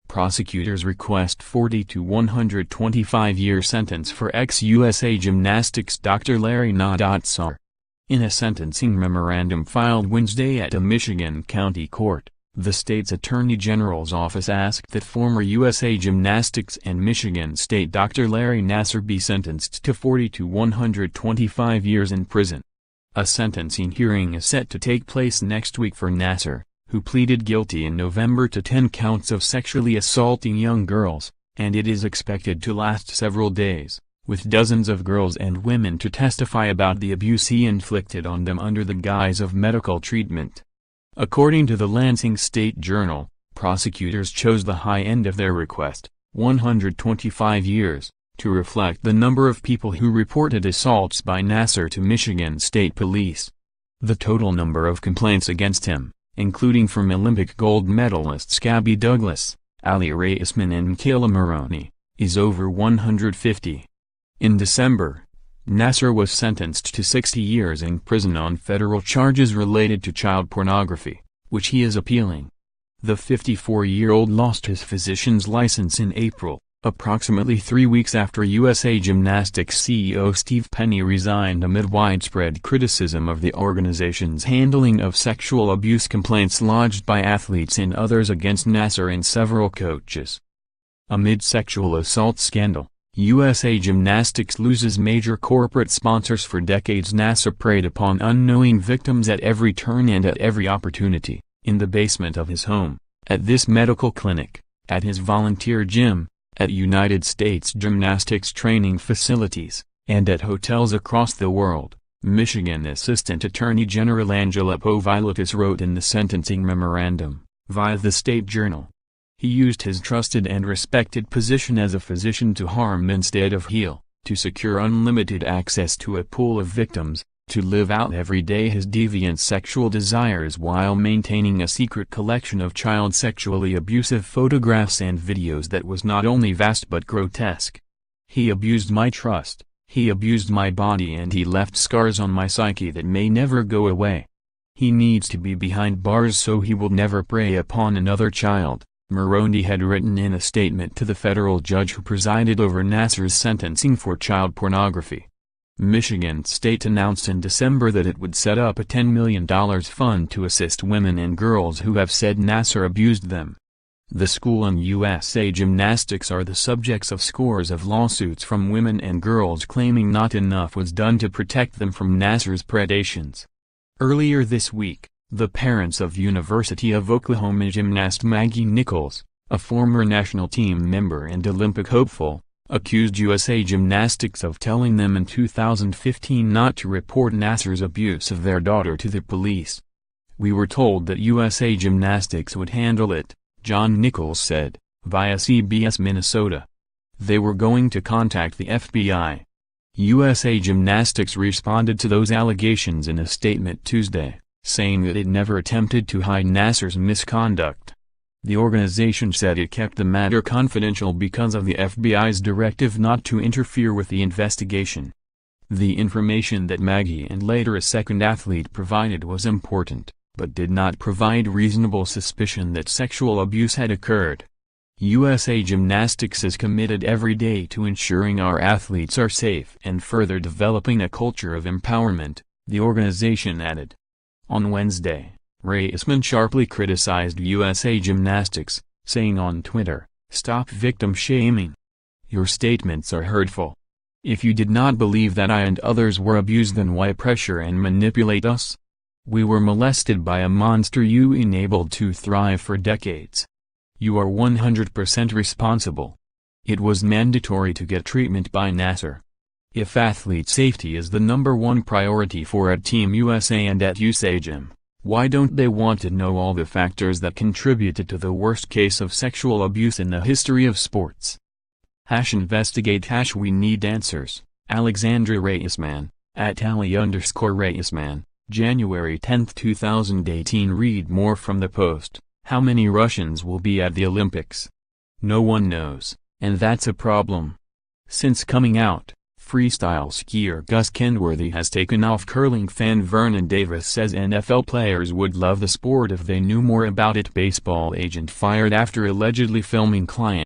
Prosecutors request 40 to 125-year sentence for ex-USA Gymnastics Dr. Larry Na.ssar. In a sentencing memorandum filed Wednesday at a Michigan county court, the state's Attorney General's office asked that former USA Gymnastics and Michigan State Dr. Larry Nassar be sentenced to 40 to 125 years in prison. A sentencing hearing is set to take place next week for Nassar, who pleaded guilty in November to 10 counts of sexually assaulting young girls, and it is expected to last several days, with dozens of girls and women to testify about the abuse he inflicted on them under the guise of medical treatment. According to the Lansing State Journal, prosecutors chose the high end of their request, 125 years, to reflect the number of people who reported assaults by Nassar to Michigan State Police. The total number of complaints against him, including from Olympic gold medalists Gabby, Raisman and McKayla Maroney, is over 150. In December, Nassar was sentenced to 60 years in prison on federal charges related to child pornography, which he is appealing. The 54-year-old lost his physician's license in April, approximately 3 weeks after USA Gymnastics CEO Steve Penny resigned amid widespread criticism of the organization's handling of sexual abuse complaints lodged by athletes and others against Nassar and several coaches. Amid sexual assault scandal, USA Gymnastics loses major corporate sponsors for decades. Nassar preyed upon unknowing victims at every turn and at every opportunity, in the basement of his home, at this medical clinic, at his volunteer gym, at United States Gymnastics training facilities, and at hotels across the world, Michigan Assistant Attorney General Angela Povilatis wrote in the sentencing memorandum, via the State Journal. He used his trusted and respected position as a physician to harm instead of heal, to secure unlimited access to a pool of victims, to live out every day his deviant sexual desires while maintaining a secret collection of child sexually abusive photographs and videos that was not only vast but grotesque. He abused my trust, he abused my body, and he left scars on my psyche that may never go away. He needs to be behind bars so he will never prey upon another child, Maroney had written in a statement to the federal judge who presided over Nassar's sentencing for child pornography. Michigan State announced in December that it would set up a $10 million fund to assist women and girls who have said Nassar abused them. The school and USA Gymnastics are the subjects of scores of lawsuits from women and girls claiming not enough was done to protect them from Nassar's predations. Earlier this week, the parents of University of Oklahoma gymnast Maggie Nichols, a former national team member and Olympic hopeful, accused USA Gymnastics of telling them in 2015 not to report Nassar's abuse of their daughter to the police. "We were told that USA Gymnastics would handle it," John Nichols said, via CBS Minnesota. "They were going to contact the FBI." USA Gymnastics responded to those allegations in a statement Tuesday, saying that it never attempted to hide Nassar's misconduct. The organization said it kept the matter confidential because of the FBI's directive not to interfere with the investigation. The information that Maggie and later a second athlete provided was important, but did not provide reasonable suspicion that sexual abuse had occurred. USA Gymnastics is committed every day to ensuring our athletes are safe and further developing a culture of empowerment, the organization added. On Wednesday, Raisman sharply criticized USA Gymnastics, saying on Twitter, "Stop victim shaming. Your statements are hurtful. If you did not believe that I and others were abused, then why pressure and manipulate us? We were molested by a monster you enabled to thrive for decades. You are 100% responsible. It was mandatory to get treatment by Nassar. If athlete safety is the #1 priority for at Team USA and at USA Gym, why don't they want to know all the factors that contributed to the worst case of sexual abuse in the history of sports?" #investigate #we need answers. Alexandra Raisman, @Ali_Raisman, January 10, 2018. Read more from the Post. How many Russians will be at the Olympics? No one knows, and that's a problem. Since coming out, Freestyle skier Gus Kenworthy has taken off. Curling fan Vernon Davis says NFL players would love the sport if they knew more about it. Baseball agent fired after allegedly filming client.